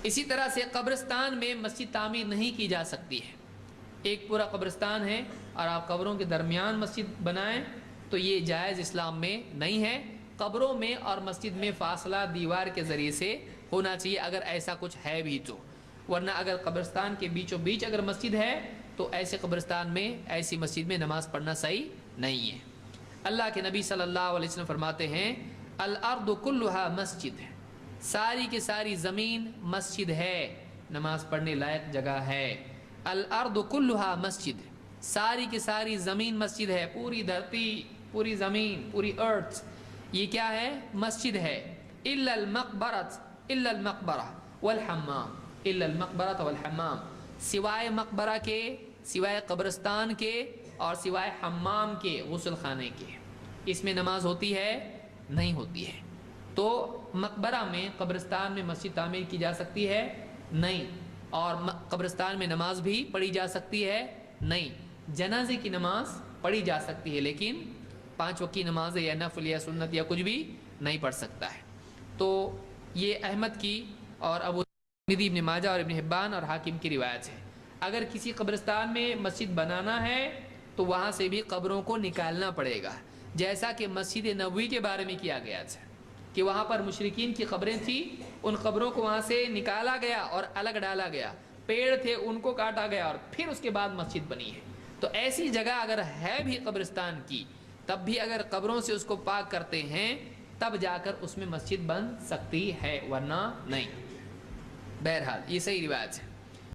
اسی طرح سے قبرستان میں مسجد تعمیر نہیں کی جا سکتی ہے. ایک پورا قبرستان ہے اور آپ قبروں کے درمیان مسجد بنائیں تو یہ جائز اسلام میں نہیں ہے. قبروں میں اور مسجد میں فاصلہ دیوار کے ذریعے سے ہونا چاہیے اگر ایسا کچھ ہے بھی تو، ورنہ اگر قبرستان کے بیچوں بیچ اگر مسجد ہے تو ایسے قبرستان میں ایسی مسجد میں نماز پڑھنا صحیح نہیں ہے. اللہ کے نبی صلی اللہ علیہ وسلم فرماتے ہیں الارض کلھا مسجد، ساری کی ساری زمین مسجد ہے، نماز پڑھنے لائق جگہ ہے. الارض کلھا مسجد، ساری کی ساری زمین مسجد ہے، پوری دھرتی، پوری زمین، پوری ارتھ یہ کیا ہے؟ مسجد ہے. الا المقبرہ والحمام، الا المقبرہ والحمام، سوائے مقبرہ کے، سوائے قبرستان کے اور سوائے حمام کے، غسل خانے کے، اس میں نماز ہوتی ہے؟ نہیں ہوتی ہے. تو مقبرہ میں، قبرستان میں مسجد تعمیر کی جا سکتی ہے؟ نہیں. اور قبرستان میں نماز بھی پڑھی جا سکتی ہے؟ نہیں. جنازے کی نماز پڑھی جا سکتی ہے لیکن 5 وقت کی نماز یا نفل یا سنت یا کچھ بھی نہیں پڑھ سکتا ہے. تو یہ احمد کی اور ابو ترمذی، ابن ماجہ اور ابن حبان اور حاکم کی روایت ہے. اگر کسی قبرستان میں مسجد بنانا ہے تو وہاں سے بھی قبروں کو نکالنا پڑے گا، جیسا کہ مسجد نبوی کے بارے میں کیا گیا تھا کہ وہاں پر مشرکین کی قبریں تھیں، ان قبروں کو وہاں سے نکالا گیا اور الگ ڈالا گیا. پیڑ تھے ان کو کاٹا گیا اور پھر اس کے بعد مسجد بنی ہے. تو ایسی جگہ اگر ہے بھی قبرستان کی تب بھی اگر قبروں سے اس کو پاک کرتے ہیں تب جا کر اس میں مسجد بن سکتی ہے ورنہ نہیں. بہرحال یہ صحیح روایت ہے.